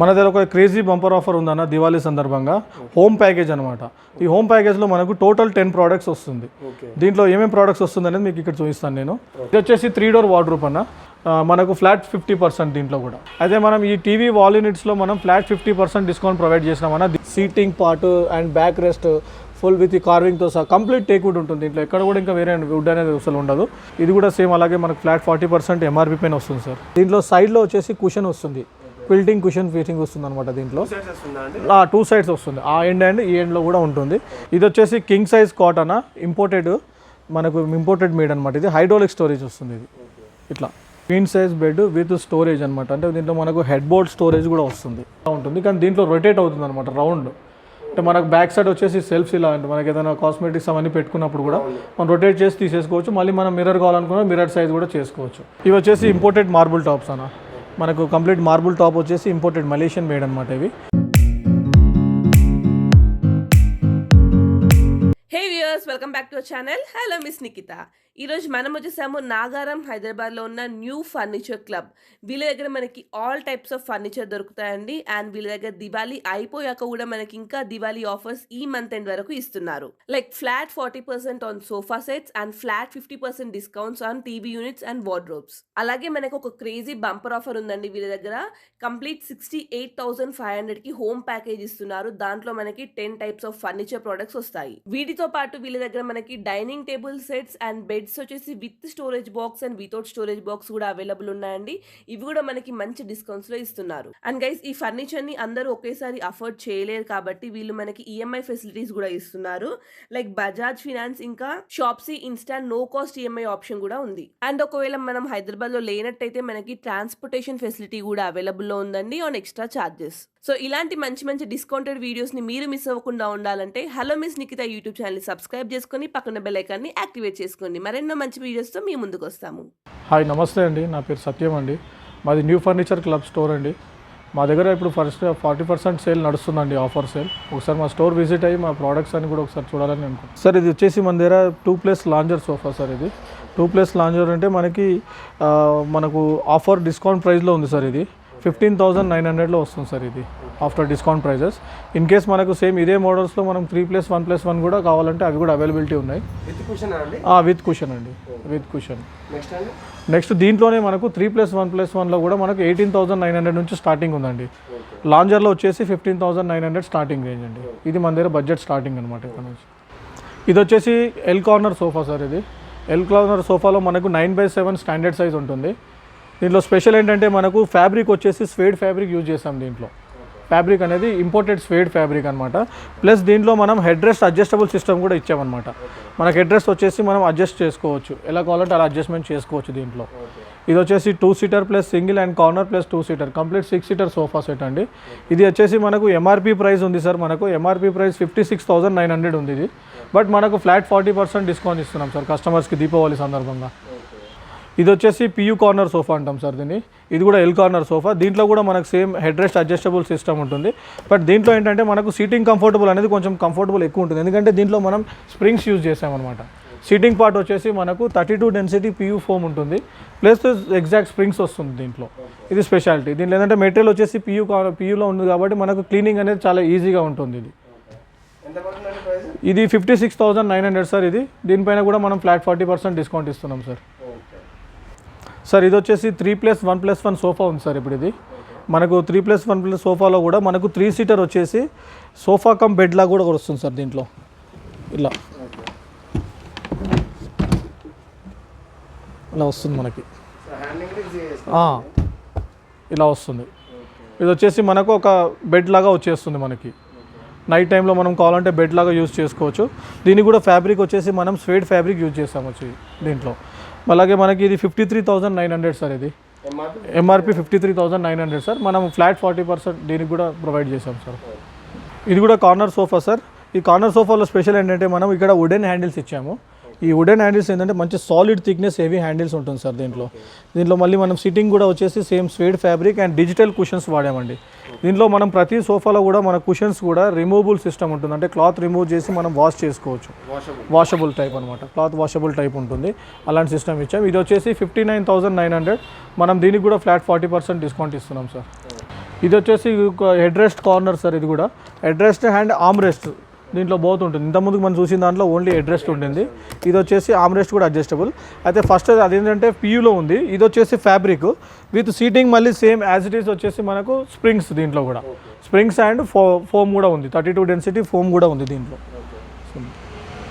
మన దగ్గర ఒక క్రేజీ బంపర్ ఆఫర్ ఉందన్న దివాళీ సందర్భంగా హోమ్ ప్యాకేజ్ అనమాట. ఈ హోమ్ ప్యాకేజ్లో మనకు టోటల్ 10 ప్రోడక్ట్స్ వస్తుంది. దీంట్లో ఏమేమి ప్రోడక్ట్స్ వస్తుంది అనేది మీకు ఇక్కడ చూపిస్తాను నేను. ఇది వచ్చేసి 3 డోర్ వార్డ్రోబ్ అన్న, మనకు ఫ్లాట్ 50% దీంట్లో కూడా. అయితే మనం ఈ టీవీ వాల్ యూనిట్స్లో మనం ఫ్లాట్ 50% డిస్కౌంట్ ప్రొవైడ్ చేసినామన్న. Seating part and back rest full with కార్వింగ్తో సహా కంప్లీట్ టేక్ వుడ్ ఉంటుంది దీంట్లో. ఎక్కడ కూడా ఇంకా వేరే వుడ్ అనేది అసలు ఉండదు. ఇది కూడా సేమ్ అలాగే మనకు ఫ్లాట్ 40% ఎంఆర్పీ పైన వస్తుంది సార్. దీంట్లో సైడ్లో వచ్చేసి కుషన్ వస్తుంది, క్విల్టింగ్ కుషన్ ఫిట్టింగ్ వస్తుంది అనమాట. దీంట్లో 2 సైడ్స్ వస్తుంది, ఆ ఎండ్ అండ్ ఈ ఎండ్లో కూడా ఉంటుంది. ఇది వచ్చేసి కింగ్ సైజ్ కాటన్, ఇంపోర్టెడ్, మనకు ఇంపోర్టెడ్ మేడ్ అనమాట. ఇది హైడ్రాలిక్ స్టోరేజ్ వస్తుంది. ఇది ఇట్లా queen size bed with storage అనమాట. అంటే దీంట్లో మనకు హెడ్ బోర్డ్ స్టోరేజ్ కూడా వస్తుంది ఉంటుంది, కానీ దీంట్లో రొటేట్ అవుతుంది అనమాట రౌండ్. అంటే మనకు బ్యాక్ సైడ్ వచ్చేసి సెల్ఫ్స్ ఇలా అంటే మనకి ఏదైనా కాస్మెటిక్స్ అవన్నీ పెట్టుకున్నప్పుడు కూడా మనం రొటేట్ చేసి తీసేసుకోవచ్చు. మళ్ళీ మనం మిర్రర్ కావాలనుకున్నా మిర్రర్ సైజ్ కూడా చేసుకోవచ్చు. ఇవి వచ్చేసి ఇంపోర్టెడ్ మార్బుల్ టాప్స్ అన్న, మనకు కంప్లీట్ మార్బుల్ టాప్ వచ్చేసి ఇంపోర్టెడ్ మలేషియన్ మేడ్ అనమాట ఇవి. Hey viewers, welcome back to our channel. Hello miss Nikhita. ఈరోజు మనం వచ్చేసాము నాగారం, హైదరాబాద్లో ఉన్న న్యూ ఫర్నిచర్ క్లబ్. వీళ్ళ దగ్గర మనకి ఆల్ టైప్స్ ఆఫ్ ఫర్నిచర్ దొరుకుతాయండి. అండ్ వీళ్ళ దగ్గర దివాళీ అయిపోయాక కూడా మనకి ఇంకా దివాళీ ఆఫర్స్ ఈ మంత్ ఎండ్ వరకు ఇస్తున్నారు. Like flat 40% on sofa sets and flat 50% discounts on TV units and wardrobes. అలాగే మనకు ఒక క్రేజీ బంపర్ ఆఫర్ ఉందండి. వీళ్ళ దగ్గర కంప్లీట్ 68,500కి హోమ్ ప్యాకేజ్ ఇస్తున్నారు. దాంట్లో మనకి 10 టైప్స్ ఆఫ్ ఫర్నిచర్ ప్రొడక్ట్స్ వస్తాయి. వీటితో పాటు వీళ్ళ దగ్గర మనకి dining table sets and beds వచ్చేసి with storage box and without storage box కూడా అవైలబుల్ ఉన్నాయండి. ఇవి కూడా మనకి మంచి డిస్కౌంట్స్ లో ఇస్తున్నారు. అండ్ గైస్, ఈ ఫర్నిచర్ ని అందరూ ఒకేసారి అఫోర్డ్ చేయలేరు కాబట్టి వీళ్ళు మనకి ఈఎంఐ ఫెసిలిటీస్ కూడా ఇస్తున్నారు. లైక్ బజాజ్ ఫినాన్స్, ఇంకా Shopsy instant no cost EMI option కూడా ఉంది. అండ్ ఒకవేళ మనం హైదరాబాద్ లో లేనట్టయితే మనకి ట్రాన్స్పోర్టేషన్ ఫెసిలిటీ కూడా అవైలబుల్ లో ఉందండి ఆన్ ఎక్స్ట్రా చార్జెస్. సో ఇలాంటి మంచి మంచి డిస్కౌంటెడ్ వీడియోస్ ని మీరు మిస్ అవ్వకుండా ఉండాలంటే hello miss Nikhita YouTube channel subscribe చేసుకొని పక్కన బెల్ ఐకాన్ ని యాక్టివేట్ చేసుకోండి. మరెన్నో మంచి వీడియోస్తో మీ ముందుకు వస్తాము. హాయ్, నమస్తే అండి. నా పేరు సత్యం అండి. మాది న్యూ ఫర్నిచర్ క్లబ్ స్టోర్ అండి. మా దగ్గర ఇప్పుడు 40% సేల్ నడుస్తుందండి, ఆఫర్ సేల్. ఒకసారి మా స్టోర్ విజిట్ అయ్యి మా ప్రోడక్ట్స్ అని కూడా ఒకసారి చూడాలని అనుకుంటున్నాను. సార్ ఇది వచ్చేసి మన దగ్గర 2 లాంజర్ సోఫా సార్. ఇది 2 లాంజర్ అంటే మనకు ఆఫర్ డిస్కౌంట్ ప్రైస్లో ఉంది సార్. ఇది 15,900లో వస్తుంది సార్. ఇది after discount prices. In case మనకు సేమ్ ఇదే మోడల్స్లో మనం 3+1+1 కూడా కావాలంటే అవి కూడా అవైలబిలిటీ ఉన్నాయి. విత్ కుషన్ అండి, విత్ కుషన్. నెక్స్ట్ దీంట్లోనే మనకు 3+1+1లో కూడా మనకు 18,900 నుంచి స్టార్టింగ్ ఉందండి. లాంజర్లో వచ్చేసి 15,900 స్టార్టింగ్ రేంజ్ అండి. ఇది మన దగ్గర బడ్జెట్ స్టార్టింగ్ అనమాట ఇక్కడ నుంచి. ఇది వచ్చేసి ఎల్ కార్నర్ సోఫా సార్. ఇది ఎల్ కార్నర్ సోఫాలో మనకు 9/7 స్టాండర్డ్ సైజ్ ఉంటుంది. దీంట్లో స్పెషల్ ఏంటంటే మనకు ఫ్యాబ్రిక్ వచ్చేసి స్వేడ్ ఫ్యాబ్రిక్ యూజ్ చేసాం. దీంట్లో ఫ్యాబ్రిక్ అనేది ఇంపోర్టెడ్ స్వేడ్ ఫ్యాబ్రిక్ అనమాట. ప్లస్ దీంట్లో మనం హెడ్ రెస్ట్ అడ్జస్టబుల్ సిస్టమ్ కూడా ఇచ్చామన్నమాట. మనకు హెడ్ రెస్ట్ వచ్చేసి మనం అడ్జస్ట్ చేసుకోవచ్చు, ఎలా కావాలంటే అలా అడ్జస్ట్మెంట్ చేసుకోవచ్చు దీంట్లో. ఇది వచ్చేసి 2 seater plus single and corner plus 2 seater complete 6 seater sofa set అండి. ఇది వచ్చేసి మనకు ఎంఆర్పీ ప్రైస్ ఉంది సార్. మనకు ఎంఆర్పీ ప్రైస్ 56,900 ఉంది ఇది. బట్ మనకు ఫ్లాట్ 40% డిస్కౌంట్ ఇస్తున్నాం సార్ కస్టమర్స్కి దీపావళి సందర్భంగా. ఇది వచ్చేసి పియూ కార్నర్ సోఫా అంటాం సార్ దీన్ని. ఇది కూడా ఎల్ కార్నర్ సోఫా. దీంట్లో కూడా మనకు same head rest adjustable system ఉంటుంది. బట్ దీంట్లో ఏంటంటే మనకు సీటింగ్ కంఫర్టబుల్ అనేది కొంచెం కంఫర్టబుల్ ఎక్కువ ఉంటుంది, ఎందుకంటే దీంట్లో మనం స్ప్రింగ్స్ యూజ్ చేసామన్నమాట. సీటింగ్ పార్ట్ వచ్చేసి మనకు 32 డెన్సిటీ పియూ ఫోమ్ ఉంటుంది, ప్లస్ ఎగ్జాక్ట్ స్ప్రింగ్స్ వస్తుంది దీంట్లో. ఇది స్పెషాలిటీ. దీంట్లో ఏంటంటే మెటీరియల్ వచ్చేసి పియూలో ఉంది కాబట్టి మనకు క్లీనింగ్ అనేది చాలా ఈజీగా ఉంటుంది. ఇది 56,900 సార్. ఇది దీనిపైన కూడా మనం ఫ్లాట్ 40% డిస్కౌంట్ ఇస్తున్నాం సార్. సార్ ఇది వచ్చేసి 3+1+1 సోఫా ఉంది సార్. ఇప్పుడు ఇది మనకు 3+1+ సోఫాలో కూడా మనకు 3 సీటర్ వచ్చేసి సోఫా కమ్ బెడ్ లాగా కూడా వస్తుంది సార్. దీంట్లో ఇలా వస్తుంది మనకి, ఇలా వస్తుంది. ఇది వచ్చేసి మనకు ఒక బెడ్ లాగా వచ్చేస్తుంది మనకి. నైట్ టైంలో మనం కావాలంటే బెడ్ లాగా యూజ్ చేసుకోవచ్చు. దీనికి కూడా ఫ్యాబ్రిక్ వచ్చేసి మనం స్వేడ్ ఫ్యాబ్రిక్ యూజ్ చేస్తాము వచ్చి దీంట్లో. అలాగే మనకి ఇది 53,900 సార్. ఇది ఎంఆర్పి 53,900 సార్. మనం ఫ్లాట్ 40% దీనికి కూడా ప్రొవైడ్ చేసాం సార్. ఇది కూడా కార్నర్ సోఫా సార్. ఈ కార్నర్ సోఫాలో స్పెషల్ ఏంటంటే మనం ఇక్కడ వుడెన్ హ్యాండిల్స్ ఇచ్చాము. ఈ వుడెన్ హ్యాండిల్స్ ఏంటంటే మంచి సాలిడ్ థిక్నెస్ హెవీ హ్యాండిల్స్ ఉంటుంది సార్ దీంట్లో మళ్ళీ మనం సిట్టింగ్ కూడా వచ్చేసి same suede fabric and digital cushions వాడామండి. దీంట్లో మనం ప్రతి సోఫాలో కూడా మన కుషన్స్ కూడా రిమూవబుల్ సిస్టమ్ ఉంటుంది, అంటే క్లాత్ రిమూవ్ చేసి మనం వాష్ చేసుకోవచ్చు. వాషబుల్ టైప్ అనమాట, క్లాత్ వాషబుల్ టైప్ ఉంటుంది. అలాంటి సిస్టమ్ ఇచ్చాం. ఇది వచ్చేసి 59,900. మనం దీనికి కూడా ఫ్లాట్ 40% డిస్కౌంట్ ఇస్తున్నాం సార్. ఇది వచ్చేసి హెడ్ రెస్ట్ కార్నర్ సార్. ఇది కూడా head rest and arm rest దీంట్లో బోత్ ఉంటుంది. ఇంతకుముందుకు మనం చూసిన దాంట్లో ఓన్లీ హెడ్ రెస్ట్ ఉంటుంది. ఇది వచ్చేసి ఆర్మ్ రెస్ట్ కూడా అడ్జస్టబుల్. అయితే ఫస్ట్ అదేంటంటే పియూలో ఉంది. ఇది వచ్చేసి ఫ్యాబ్రిక్ విత్ సీటింగ్ మళ్ళీ సేమ్ యాజ్ ఇట్ ఈస్ వచ్చేసి మనకు స్ప్రింగ్స్, దీంట్లో కూడా స్ప్రింగ్స్ అండ్ ఫోమ్ కూడా ఉంది. 32 డెన్సిటీ ఫోమ్ కూడా ఉంది దీంట్లో.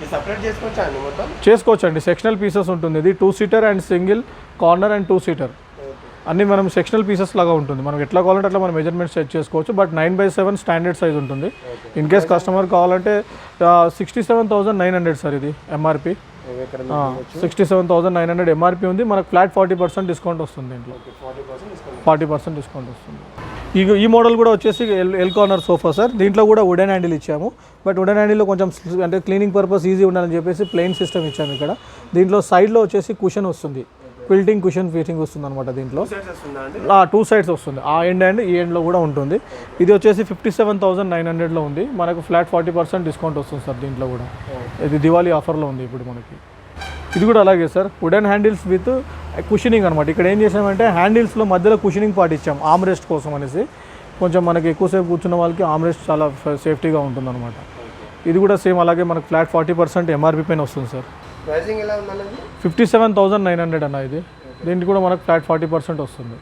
సెపరేట్ చేసుకోవచ్చా అండి మొత్తం? చేసుకోవచ్చండి. సెక్షనల్ పీసెస్ ఉంటుంది. ఇది 2 seater and single corner and 2 seater అన్నీ మనం సెక్షనల్ పీసెస్ లాగా ఉంటుంది. మనం ఎట్లా కావాలంటే అట్లా మనం మెజర్మెంట్ సెట్ చేసుకోవచ్చు. బట్ 9/7 స్టాండర్డ్ సైజ్ ఉంటుంది. ఇన్ కేస్ కస్టమర్ కావాలంటే 67,900 సార్ ఇది ఎంఆర్పి. 67,900 ఎంఆర్పి ఉంది. మనకు ఫ్లాట్ 40% డిస్కౌంట్ వస్తుంది దీంట్లో. 40% డిస్కౌంట్ వస్తుంది. ఈ మోడల్ కూడా వచ్చేసి ఎల్ కార్నర్ సోఫా సార్. దీంట్లో కూడా వుడెన్ హ్యాండిల్ ఇచ్చాము. బట్ వుడెన్ హ్యాండిల్లో కొంచెం అంటే క్లీనింగ్ పర్పస్ ఈజీ ఉండాలని చెప్పేసి ప్లెయిన్ సిస్టమ్ ఇచ్చాము ఇక్కడ. దీంట్లో సైడ్లో వచ్చేసి కుషన్ వస్తుంది, క్విల్టింగ్ కుషన్ ఫిట్టింగ్ వస్తుంది అనమాట. దీంట్లో 2 సైడ్స్ వస్తుంది. ఆ ఎండ్ అండ్ ఈ ఎండ్లో కూడా ఉంటుంది. ఇది వచ్చేసి 57,900లో ఉంది. మనకు ఫ్లాట్ 40% డిస్కౌంట్ వస్తుంది సార్ దీంట్లో కూడా. ఇది దివాళీ ఆఫర్లో ఉంది ఇప్పుడు మనకి. ఇది కూడా అలాగే sir, wooden handles with cushioning అనమాట. ఇక్కడ ఏం చేసామంటే హ్యాండిల్స్లో మధ్యలో కుషనింగ్ పార్ట్ ఇచ్చాం ఆర్మ్ రెస్ట్ కోసం అనేసి. కొంచెం మనకి ఎక్కువసేపు కూర్చున్న వాళ్ళకి ఆర్మ్ రెస్ట్ చాలా సేఫ్టీగా ఉంటుంది అనమాట. ఇది కూడా సేమ్ అలాగే మనకు ఫ్లాట్ 40% ఎంఆర్పి పైన వస్తుంది సార్. ప్రైసింగ్ ఎలా ఉందండి? 57,900 అన్న ఇది. దీనికి కూడా మనకు ఫ్లాట్ 40% వస్తుంది.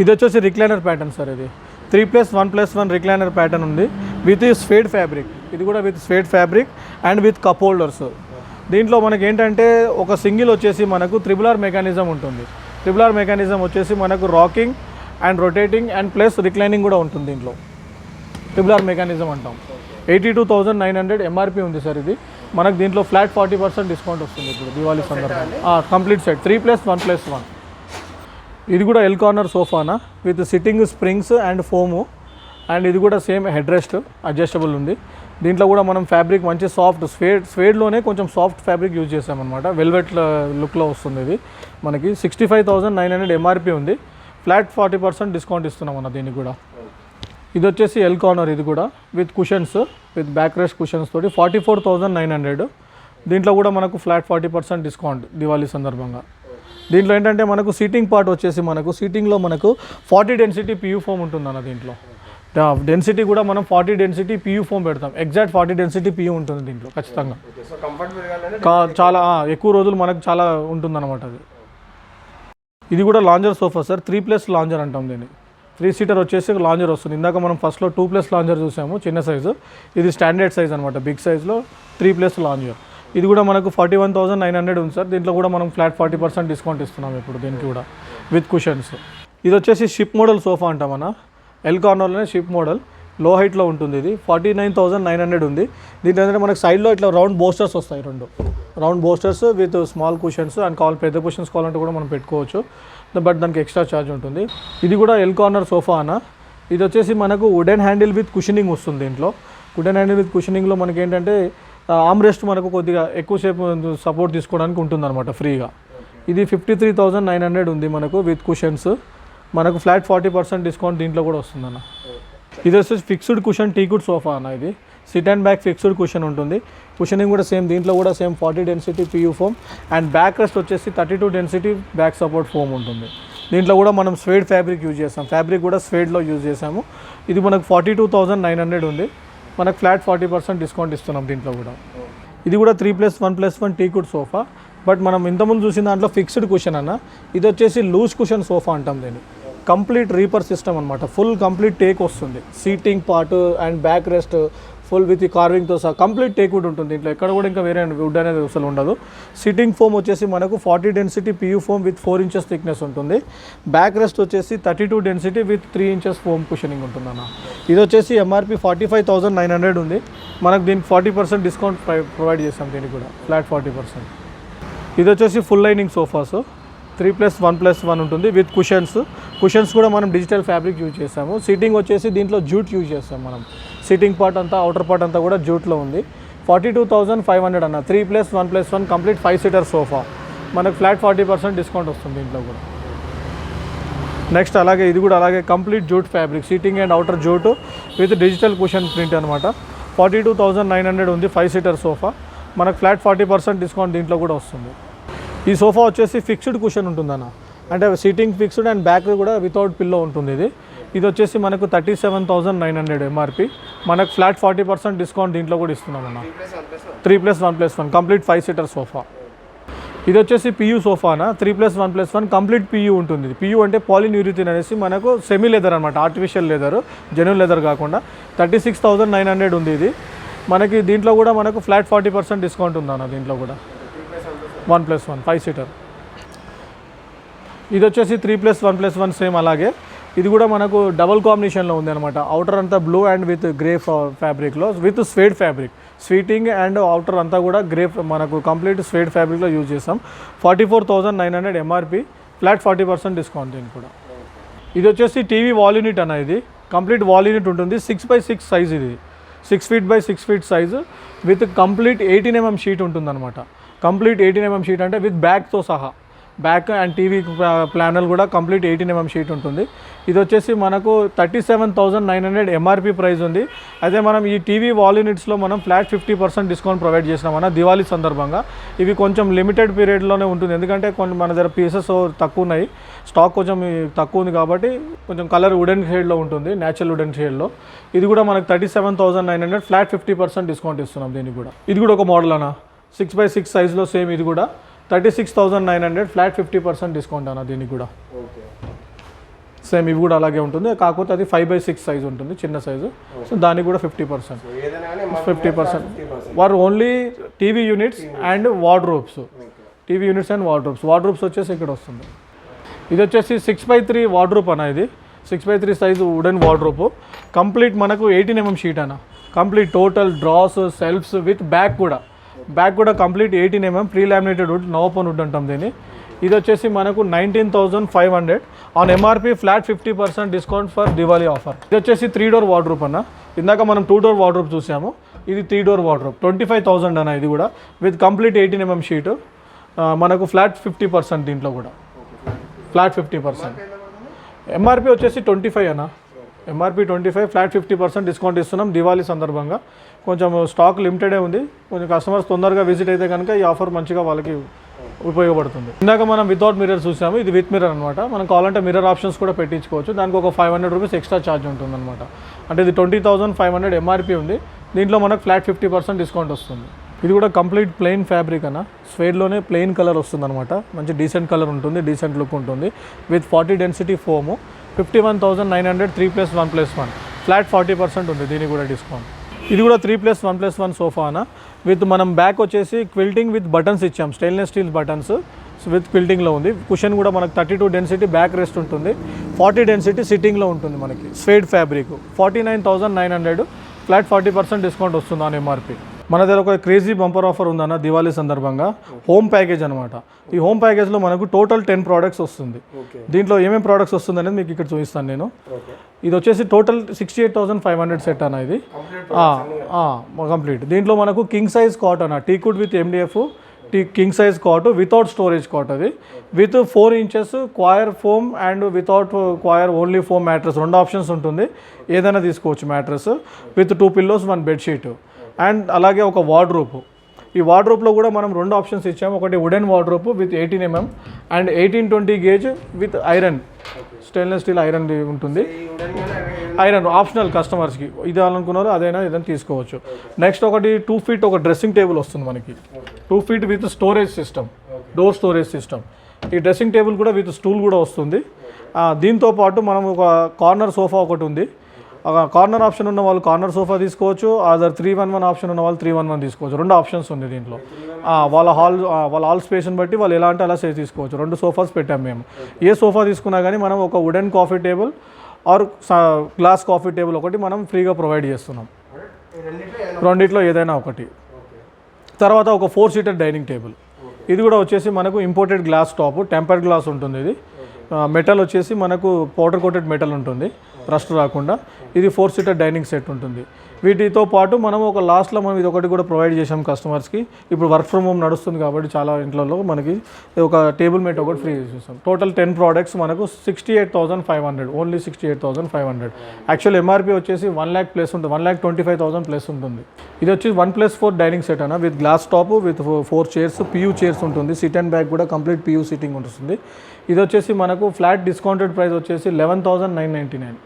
ఇది వచ్చేసి రిక్లైనర్ ప్యాటర్న్ సార్. ఇది 3+1+1 రిక్లైనర్ ప్యాటర్న్ ఉంది విత్ స్వేడ్ ఫ్యాబ్రిక్. ఇది కూడా with suede fabric and with cup holders. దీంట్లో మనకి ఏంటంటే ఒక సింగిల్ వచ్చేసి మనకు త్రిబుల్ ఆర్ మెకానిజం ఉంటుంది. త్రిబుల్ ఆర్ మెకానిజం వచ్చేసి మనకు rocking and rotating and plus reclining కూడా ఉంటుంది దీంట్లో. త్రిబుల్ ఆర్ మెకానిజం అంటాం. 82,900 ఎంఆర్పి ఉంది సార్ ఇది. మనకు దీంట్లో ఫ్లాట్ 40% డిస్కౌంట్ వస్తుంది ఇప్పుడు దివాళీ సందర్భంగా. Complete set 3+1+1. ఇది కూడా ఎల్ కార్నర్ సోఫానా with sitting springs and foam. And ఇది కూడా సేమ్ హెడ్ రెస్ట్ అడ్జస్టబుల్ ఉంది. దీంట్లో కూడా మనం ఫ్యాబ్రిక్ మంచి సాఫ్ట్ స్వేడ్లోనే కొంచెం సాఫ్ట్ ఫ్యాబ్రిక్ యూజ్ చేసామన్నమాట. వెల్వెట్ లుక్లో వస్తుంది ఇది. మనకి 65,900 ఎంఆర్పి ఉంది. ఫ్లాట్ 40% డిస్కౌంట్ ఇస్తున్నాం అన్న దీనికి కూడా. ఇది వచ్చేసి ఎల్ కార్నర్. ఇది కూడా with cushions, with back rest cushions తోటి 44,900. దీంట్లో కూడా మనకు ఫ్లాట్ 40% డిస్కౌంట్ దివాళీ సందర్భంగా. దీంట్లో ఏంటంటే మనకు సీటింగ్ పార్ట్ వచ్చేసి మనకు సీటింగ్లో మనకు 40 డెన్సిటీ పియూ ఫోమ్ ఉంటుందన్న. దీంట్లో డెన్సిటీ కూడా మనం 40 డెన్సిటీ పియూ ఫోమ్ పెడతాం. ఎగ్జాక్ట్ 40 డెన్సిటీ పియూ ఉంటుంది దీంట్లో ఖచ్చితంగా. చాలా ఎక్కువ రోజులు మనకు చాలా ఉంటుందన్నమాట అది. ఇది కూడా లాంజర్ సోఫా సార్. 3+ లాంజర్ అంటాం దీన్ని. 3 సీటర్ వచ్చేసి లాంజర్ వస్తుంది. ఇందాక మనం ఫస్ట్లో 2+ లాంజర్ చూసాము చిన్న సైజు. ఇది స్టాండర్డ్ సైజ్ అనమాట. బిగ్ సైజ్లో 3+ లాంజర్. ఇది కూడా మనకు 41,900 ఉంది సార్. దీంట్లో కూడా మనం ఫ్లాట్ 40% డిస్కౌంట్ ఇస్తున్నాం ఇప్పుడు దీనికి కూడా విత్ కుషన్స్. ఇది వచ్చేసి షిప్ మోడల్ సోఫా అంటామన్నా. ఎల్ కార్నర్లోనే షిప్ మోడల్ లో హైట్లో ఉంటుంది. ఇది 49,900 ఉంది. దీంట్లో ఏంటంటే మనకు సైడ్లో ఇట్లా రౌండ్ బోస్టర్స్ వస్తాయి, 2 round bolsters with small cushions. And పెద్ద కుషన్స్ కావాలంటే కూడా మనం పెట్టుకోవచ్చు. బట్ దానికి ఎక్స్ట్రా ఛార్జ్ ఉంటుంది. ఇది కూడా ఎల్ కార్నర్ సోఫా అన్న. ఇది వచ్చేసి మనకు వుడెన్ హ్యాండిల్ విత్ కుషనింగ్ వస్తుంది దీంట్లో. వుడెన్ హ్యాండిల్ విత్ కుషనింగ్లో మనకి ఏంటంటే ఆర్మ్ రెస్ట్ మనకు కొద్దిగా ఎక్కువసేపు సపోర్ట్ తీసుకోవడానికి ఉంటుందన్నమాట ఫ్రీగా. ఇది 53,900 ఉంది మనకు విత్ కుషన్స్. మనకు ఫ్లాట్ 40% డిస్కౌంట్ దీంట్లో కూడా వస్తుందన్న. ఇది వచ్చేసి ఫిక్స్డ్ కుషన్ టీకుడ్ సోఫా అన్న. ఇది SIT and back fixed cushion ఉంటుంది. కుషనింగ్ కూడా సేమ్, దీంట్లో కూడా same 40 density PU foam and back rest వచ్చేసి 32 డెన్సిటీ బ్యాక్ సపోర్ట్ ఫోమ్ ఉంటుంది. దీంట్లో కూడా మనం స్వేడ్ ఫ్యాబ్రిక్ యూజ్ చేస్తాం. ఫ్యాబ్రిక్ కూడా స్వేడ్లో యూజ్ చేసాము. ఇది మనకు 42,900 ఉంది. మనకు ఫ్లాట్ 40% డిస్కౌంట్ ఇస్తున్నాం దీంట్లో కూడా. ఇది కూడా 3+1+1 టీకుడ్ సోఫా. బట్ మనం ఇంతకుముందు చూసిన దాంట్లో ఫిక్స్డ్ కుషన్ అన్న. ఇది వచ్చేసి లూజ్ కుషన్ సోఫా అంటాం దీన్ని. కంప్లీట్ రీపర్ సిస్టమ్ అనమాట. ఫుల్ కంప్లీట్ టేక్ వస్తుంది. Seating part and back rest full with కార్వింగ్తో సహా కంప్లీట్ టేక్ వుడ్ ఉంటుంది దీంట్లో. ఎక్కడ కూడా ఇంకా వేరే వుడ్ అనేది అసలు ఉండదు. సిట్టింగ్ ఫోమ్ వచ్చేసి మనకు 40 density PU foam with 4 inches thickness ఉంటుంది. బ్యాక్ రెస్ట్ వచ్చేసి 32 density with 3 inches foam cushioning ఉంటుందన్న. ఇది వచ్చేసి ఎంఆర్పి 45,900 ఉంది. మనకు దీనికి 40% డిస్కౌంట్ ప్రొవైడ్ చేస్తాం దీనికి కూడా, ఫ్లాట్ 40%. ఇది వచ్చేసి ఫుల్ లైనింగ్ సోఫాస్ 3+1+1 ఉంటుంది విత్ కుషన్స్ కూడా మనం డిజిటల్ ఫ్యాబ్రిక్ యూజ్ చేస్తాము. సీటింగ్ వచ్చేసి దీంట్లో జూట్ యూజ్ చేస్తాం మనం. సీటింగ్ పార్ట్ అంతా, అవుటర్ పార్ట్ అంతా కూడా జూట్లో ఉంది. 42,500 అన్న. 3+1+1 కంప్లీట్ 5 సీటర్ సోఫా. మనకు ఫ్లాట్ 40% డిస్కౌంట్ వస్తుంది దీంట్లో కూడా. నెక్స్ట్ అలాగే ఇది కూడా అలాగే complete jute fabric, seating and outer jute with digital cushion print అనమాట. 42,900 ఉంది 5 సీటర్ సోఫా. మనకు ఫ్లాట్ 40% డిస్కౌంట్ దీంట్లో కూడా వస్తుంది. ఈ సోఫా వచ్చేసి ఫిక్స్డ్ కుషన్ ఉంటుందన్న. అంటే సీటింగ్ ఫిక్స్డ్ అండ్ బ్యాక్ కూడా వితౌట్ పిల్లో ఉంటుంది. ఇది ఇది వచ్చేసి మనకు 37,900 ఎంఆర్పి. మనకు ఫ్లాట్ 40% డిస్కౌంట్ దీంట్లో కూడా ఇస్తున్నాం అన్న. 3+1+1 కంప్లీట్ 5 సీటర్ సోఫా. ఇది వచ్చేసి పియూ సోఫానా 3+1+1 కంప్లీట్ పియూ ఉంటుంది. పియూ అంటే పాలిన్యూరిథిన్ అనేసి మనకు సెమీ లెదర్ అనమాట, ఆర్టిఫిషియల్ లెదర్, జెన్యూన్ లెదర్ కాకుండా 36,900 ఉంది ఇది. మనకి దీంట్లో కూడా మనకు ఫ్లాట్ 40% డిస్కౌంట్ ఉందన్న. దీంట్లో కూడా 1+1 5 సీటర్. ఇది వచ్చేసి 3+1+1 సేమ్ అలాగే. ఇది కూడా మనకు డబుల్ కాంబినేషన్లో ఉంది అనమాట. అవుటర్ అంతా బ్లూ అండ్ విత్ గ్రే ఫ్యాబ్రిక్లో with suede fabric, seating and outer అంతా కూడా గ్రే మనకు కంప్లీట్ స్వేడ్ ఫ్యాబ్రిక్లో యూజ్ చేసాం. 44,900 ఎంఆర్పి, ఫ్లాట్ 40% డిస్కౌంట్ దీనికి కూడా. ఇది వచ్చేసి టీవీ వాల్ యూనిట్ అన్న. ఇది కంప్లీట్ వాల్ యూనిట్ ఉంటుంది. 6x6 సైజ్, ఇది 6 feet by 6 feet size with complete 18 mm sheet ఉంటుందన్నమాట. కంప్లీట్ 18 mm షీట్ అంటే విత్ బ్యాక్తో సహా, బ్యాక్ అండ్ టీవీ ప్యానల్ కూడా కంప్లీట్ 18 mm షీట్ ఉంటుంది. ఇది వచ్చేసి మనకు 37,900 ఎంఆర్పి ప్రైస్ ఉంది. అయితే మనం ఈ టీవీ వాల్ యూనిట్స్లో మనం ఫ్లాట్ 50% డిస్కౌంట్ ప్రొవైడ్ చేసినామన్న దివాళీ సందర్భంగా. ఇవి కొంచెం లిమిటెడ్ పీరియడ్లోనే ఉంటుంది, ఎందుకంటే కొన్ని మన దగ్గర పీసెస్ తక్కువ ఉన్నాయి, స్టాక్ కొంచెం తక్కువ ఉంది కాబట్టి కొంచెం కలర్ వుడెన్ షేడ్లో ఉంటుంది, న్యాచురల్ వుడెన్ షేడ్లో. ఇది కూడా మనకు 37,900 ఫ్లాట్ 50% డిస్కౌంట్ ఇస్తున్నాం దీనికి కూడా. ఇది కూడా ఒక మోడల్ అన్న, 6x6 సైజ్లో సేమ్. ఇది కూడా 36,900 ఫ్లాట్ 50% డిస్కౌంట్ అన్న దీనికి కూడా. సేమ్ ఇవి కూడా అలాగే ఉంటుంది, కాకపోతే అది 5x6 సైజ్ ఉంటుంది, చిన్న సైజు. సో దానికి కూడా 50%. వారు only TV units and wardrobes, TV units and wardrobes వచ్చేసి ఇక్కడ వస్తుంది. ఇది వచ్చేసి 6x3 వార్డ్రోబ్ అన్న. ఇది 6x3 size wooden wardrobe. Complete మనకు 18 mm షీట్ అన్న. Complete total drawers, shelves with back కూడా complete 18 mm pre laminated wood, Novopan wood అంటాం దీన్ని. ఇది వచ్చేసి మనకు 19,500 on MRP, flat 50% discount for Diwali offer. ఇది వచ్చేసి 3 door వార్డ్రోబ్ అన్న. ఇందాక మనం 2 door వార్డ్రోబ్ చూసాము, ఇది 3 door వార్డ్రోబ్ 25,000 అన్న. ఇది కూడా విత్ కంప్లీట్ 18 mm షీటు, మనకు ఫ్లాట్ 50% దీంట్లో కూడా ఫ్లాట్ 50%. ఎంఆర్పి వచ్చేసి 25 అన్న. ఎంఆర్పి 25, ఫ్లాట్ 50% డిస్కౌంట్ ఇస్తున్నాం దివాళీ సందర్భంగా. కొంచెం స్టాక్ లిమిటెడే ఉంది, కొంచెం కస్టమర్స్ తొందరగా విజిట్ అయితే కనుక ఈ ఆఫర్ మంచిగా వాళ్ళకి ఉపయోగపడుతుంది. ఇందాక మనం వితౌట్ మిర్రర్ చూసాము, ఇది విత్ మిర్రర్ అనమాట. మనం కావాలంటే మిర్రర్ ఆప్షన్స్ కూడా పెట్టించుకోవచ్చు, దానికి ఒక 500 రూపీస్ ఎక్స్ట్రా ఛార్జ్ ఉంటుంది అనమాట. అంటే ఇది 20,500 ఎంఆర్పి ఉంది, దీంట్లో మనకు ఫ్లాట్ 50% డిస్కౌంట్ వస్తుంది. ఇది కూడా కంప్లీట్ ప్లెయిన్ ఫ్యాబ్రిక్ అన్న, స్వేడ్లోనే ప్లెయిన్ కలర్ వస్తుంది అనమాట. మంచి డీసెంట్ కలర్ ఉంటుంది, డీసెంట్ లుక్ ఉంటుంది విత్ 40 డెన్సిటీ ఫోము. 51,900 3+1+1 ఫ్లాట్ 40% ఉంది దీనికి కూడా డిస్కౌంట్. ఇది కూడా 3+1+1 సోఫా అన్న. విత్ మనం బ్యాక్ వచ్చేసి క్విల్టింగ్ విత్ బటన్స్ ఇచ్చాం, స్టెయిన్లెస్ స్టీల్ బటన్స్ విత్ క్విల్టింగ్లో ఉంది. కుషన్ కూడా మనకు 32 డెన్సిటీ బ్యాక్ రెస్ట్ ఉంటుంది, 40 డెన్సిటీ సిట్టింగ్లో ఉంటుంది మనకి. స్వేడ్ ఫ్యాబ్రిక్ 49,900 ఫ్లాట్ 40% డిస్కౌంట్ వస్తుంది ఆన్ ఎంఆర్పి. మన దగ్గర ఒక క్రేజీ బంపర్ ఆఫర్ ఉందన్న దివాళీ సందర్భంగా, హోమ్ ప్యాకేజ్ అనమాట. ఈ హోమ్ ప్యాకేజ్లో మనకు టోటల్ 10 ప్రోడక్ట్స్ వస్తుంది. దీంట్లో ఏమేమి ప్రోడక్ట్స్ వస్తుంది అనేది మీకు ఇక్కడ చూపిస్తాను నేను. ఇది వచ్చేసి టోటల్ 68,500 సెట్ అన్న. ఇది కంప్లీట్. దీంట్లో మనకు కింగ్ సైజ్ కాట్ అన్న, teakwood with MDF king size cot without storage cot, అది with 4 inches coir foam and without coir only foam mattress. 2 options ఉంటుంది, ఏదైనా తీసుకోవచ్చు mattress. With 2 pillows 1 bedsheet and అలాగే ఒక వార్డ్రోబ్. ఈ వార్డ్రోబ్లో కూడా మనం 2 ఆప్షన్స్ ఇచ్చాము, ఒకటి wooden wardrobe with 18 mm and 18-20 gauge with iron, stainless steel iron ఉంటుంది. ఐరన్ ఆప్షనల్ కస్టమర్స్కి, ఇది అనుకున్నారు అదైనా ఏదైనా తీసుకోవచ్చు. నెక్స్ట్ ఒకటి 2 feet ఒక డ్రెస్సింగ్ టేబుల్ వస్తుంది మనకి, 2 feet with storage system, door storage system. ఈ డ్రెస్సింగ్ టేబుల్ కూడా విత్ స్టూల్ కూడా వస్తుంది. దీంతో పాటు మనం ఒక కార్నర్ సోఫా ఒకటి ఉంది. కార్నర్ ఆప్షన్ ఉన్న వాళ్ళు కార్నర్ సోఫా తీసుకోవచ్చు, అదర్ 311 ఆప్షన్ ఉన్న వాళ్ళు 311 తీసుకోవచ్చు. 2 ఆప్షన్స్ ఉంది దీంట్లో. వాళ్ళ హాల్ స్పేస్ని బట్టి వాళ్ళు ఎలా అంటే అలా తీసుకోవచ్చు. 2 సోఫాస్ పెట్టాము మేము. ఏ సోఫా తీసుకున్నా కానీ మనం ఒక wooden coffee table or glass coffee table ఒకటి మనం ఫ్రీగా ప్రొవైడ్ చేస్తున్నాం, రెండిట్లో ఏదైనా ఒకటి. తర్వాత ఒక 4-seater డైనింగ్ టేబుల్. ఇది కూడా వచ్చేసి మనకు imported glass top, tempered glass ఉంటుంది. ఇది మెటల్ వచ్చేసి మనకు పౌడర్ కోటెడ్ మెటల్ ఉంటుంది, రస్ట్ రాకుండా. ఇది 4-seater డైనింగ్ సెట్ ఉంటుంది. వీటితో పాటు మనం ఒక లాస్ట్లో మనం ఇది ఒకటి కూడా ప్రొవైడ్ చేసాం కస్టమర్స్కి. ఇప్పుడు వర్క్ ఫ్రమ్ హోమ్ నడుస్తుంది కాబట్టి చాలా ఇంట్లో మనకి ఒక టేబుల్ మేట్ ఒకటి ఫ్రీ చేసేసాం. టోటల్ 10 products మనకు 68,500, ఓన్లీ 68,500. యాక్చువల్ ఎంఆర్పి వచ్చేసి 1 lakh ప్లస్ ఉంటుంది, 1,25,000 ప్లస్ ఉంటుంది. ఇది వచ్చి 1+4 డైనింగ్ సెట్ అన్న, with glass top with 4 chairs, PU chairs ఉంటుంది. సిట్ అండ్ బ్యాక్ కూడా కంప్లీట్ PU సిట్టింగ్ ఉంటుంది. ఇది వచ్చేసి మనకు ఫ్లాట్ డిస్కౌంటెడ్ ప్రైస్ వచ్చేసి 11,999,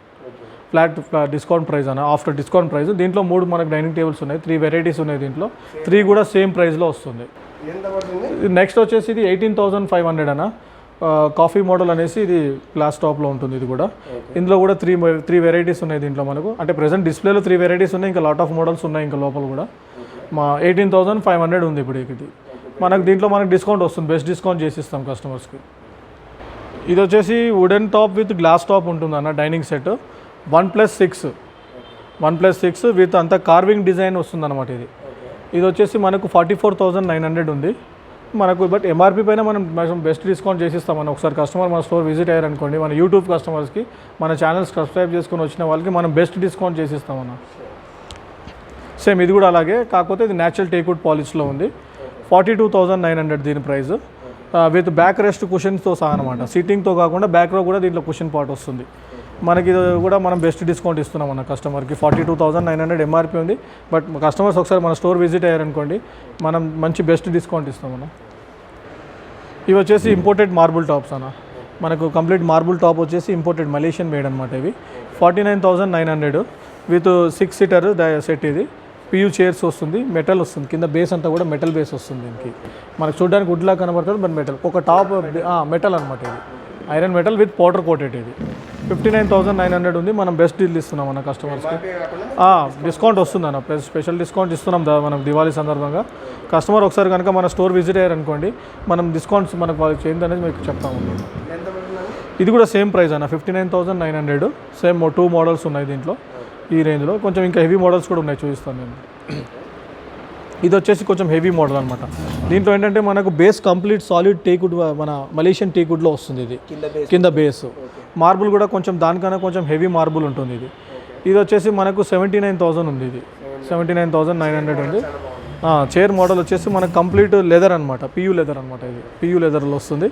ఫ్లాట్ డిస్కౌంట్ ప్రైస్ అన్న, ఆఫ్టర్ డిస్కౌంట్ ప్రైస్. దీంట్లో 3 మనకు డైనింగ్ టేబుల్స్ ఉన్నాయి, 3 వెరైటీస్ ఉన్నాయి దీంట్లో. 3 కూడా సేమ్ ప్రైస్లో వస్తుంది. ఎంత పడుతుంది? నెక్స్ట్ వచ్చేసి ఇది 18,500 అన్న. కాఫీ మోడల్ అనేసి ఇది గ్లాస్ టాప్లో ఉంటుంది. ఇది కూడా ఇందులో కూడా 3 వెరైటీస్ ఉన్నాయి దీంట్లో మనకు. అంటే ప్రెసెంట్ డిస్ప్లేలో 3 వెరైటీస్ ఉన్నాయి, ఇంకా లాట్ ఆఫ్ మోడల్స్ ఉన్నాయి ఇంకా లోపల కూడా. మా 18,500 ఉంది ఇప్పుడు ఇది. మనకు దీంట్లో మనకు డిస్కౌంట్ వస్తుంది, బెస్ట్ డిస్కౌంట్ చేసి ఇస్తాం కస్టమర్స్కి. ఇది వచ్చేసి wooden top with glass top ఉంటుంది అన్న, డైనింగ్ సెట్ 1+6 విత్ అంతా కార్వింగ్ డిజైన్ వస్తుంది అనమాట. ఇది వచ్చేసి మనకు 44,900 ఉంది మనకు. బట్ ఎంఆర్పీ పైన మనం బెస్ట్ డిస్కౌంట్ చేసిస్తామని. ఒకసారి కస్టమర్ మన స్టోర్ విజిట్ అయ్యారనుకోండి, మన యూట్యూబ్ కస్టమర్స్కి, మన ఛానల్స్ సబ్స్క్రైబ్ చేసుకుని వచ్చిన వాళ్ళకి మనం బెస్ట్ డిస్కౌంట్ చేసిస్తామన్న. సేమ్ ఇది కూడా అలాగే, కాకపోతే ఇది న్యాచురల్ టేక్వుడ్ పాలిష్లో ఉంది. 42,900 దీని ప్రైస్ విత్ బ్యాక్ రెస్ట్ కుషన్స్తో సహా అనమాట. సీటింగ్తో కాకుండా బ్యాక్ రో కూడా దీంట్లో కుషన్ పార్ట్ వస్తుంది మనకి. ఇది కూడా మనం బెస్ట్ డిస్కౌంట్ ఇస్తున్నాం అన్న కస్టమర్కి. 42,900 ఎంఆర్పీ ఉంది. బట్ కస్టమర్స్ ఒకసారి మన స్టోర్ విజిట్ అయ్యారనుకోండి, మనం మంచి బెస్ట్ డిస్కౌంట్ ఇస్తామన్న. ఇవి వచ్చేసి ఇంపోర్టెడ్ మార్బుల్ టాప్స్ అన్న. మనకు కంప్లీట్ మార్బుల్ టాప్ వచ్చేసి ఇంపోర్టెడ్ మలేషియన్ మేడ్ అనమాట. ఇవి 49,900 విత్ 6 సీటర్ సెట్. ఇది పియూ చైర్స్ వస్తుంది, మెటల్ వస్తుంది, కింద బేస్ అంతా కూడా మెటల్ బేస్ వస్తుంది దీనికి. మనకు చూడడానికి వుడ్లా కనబడుతుంది, బట్ మెటల్. ఒక టాప్ మెటల్ అనమాట. ఇది iron metal with powder coated. ఇది 59,900 ఉంది. మనం బెస్ట్ డీల్ ఇస్తున్నాం మన కస్టమర్స్కి. డిస్కౌంట్ వస్తుంది అన్న, స్పెషల్ డిస్కౌంట్ ఇస్తున్నాం మనం దివాళీ సందర్భంగా. కస్టమర్ ఒకసారి కనుక మన స్టోర్ విజిట్ అయ్యారనుకోండి, మనం డిస్కౌంట్స్ మనకు వాళ్ళకి ఏంటి అనేది మీకు చెప్తాము. ఎంత పడుతుందండి? ఇది కూడా సేమ్ ప్రైస్ అన్న, 59,900. సేమ్ 2 మోడల్స్ ఉన్నాయి దీంట్లో ఈ రేంజ్లో. కొంచెం ఇంకా హెవీ మోడల్స్ కూడా ఉన్నాయి, చూపిస్తాను నేను. ఇది వచ్చేసి కొంచెం హెవీ మోడల్ అనమాట. దీంట్లో ఏంటంటే మనకు బేస్ కంప్లీట్ సాలిడ్ టేక్వుడ్, మన మలేషియన్ టేక్వుడ్లో వస్తుంది. ఇది కింద బేస్ మార్బుల్ కూడా కొంచెం దానికన్నా కొంచెం హెవీ మార్బుల్ ఉంటుంది. ఇది వచ్చేసి మనకు 79,000 ఉంది. ఇది 79,900 ఉంది. చైర్ మోడల్ వచ్చేసి మనకు కంప్లీట్ లెదర్ అనమాట, పియూ లెదర్ అనమాట. ఇది పియూ లెదర్లో వస్తుంది.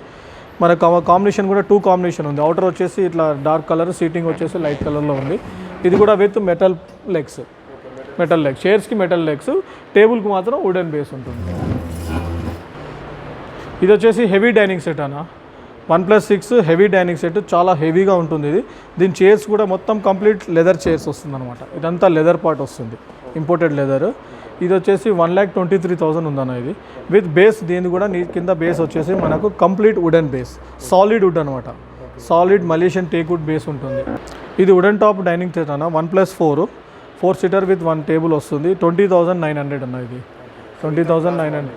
మనకు కాంబినేషన్ కూడా 2 కాంబినేషన్ ఉంది. అవుటర్ వచ్చేసి ఇట్లా డార్క్ కలర్, సీటింగ్ వచ్చేసి లైట్ కలర్లో ఉంది. ఇది కూడా విత్ మెటల్ లెగ్స్, చైర్స్కి మెటల్ లెగ్స్, టేబుల్కి మాత్రం వుడెన్ బేస్ ఉంటుంది. ఇది వచ్చేసి హెవీ డైనింగ్ సెట్ అన్న, 1+6 హెవీ డైనింగ్ సెట్. చాలా హెవీగా ఉంటుంది ఇది. దీని చైర్స్ కూడా మొత్తం కంప్లీట్ లెదర్ చైర్స్ వస్తుంది అనమాట. ఇదంతా లెదర్ పార్ట్ వస్తుంది, ఇంపోర్టెడ్ లెదర్. ఇది వచ్చేసి 1,23,000 ఉందన్న. ఇది విత్ బేస్. దీని కూడా కింద బేస్ వచ్చేసి మనకు complete wooden base, solid would అనమాట. సాలిడ్ మలేషియన్ టేక్వుడ్ బేస్ ఉంటుంది. ఇది వుడెన్ టాప్ డైనింగ్ సెట్ అన్న, 1+4 సీటర్ విత్ 1 టేబుల్ వస్తుంది. 20,900 అన్న. ఇది 20,900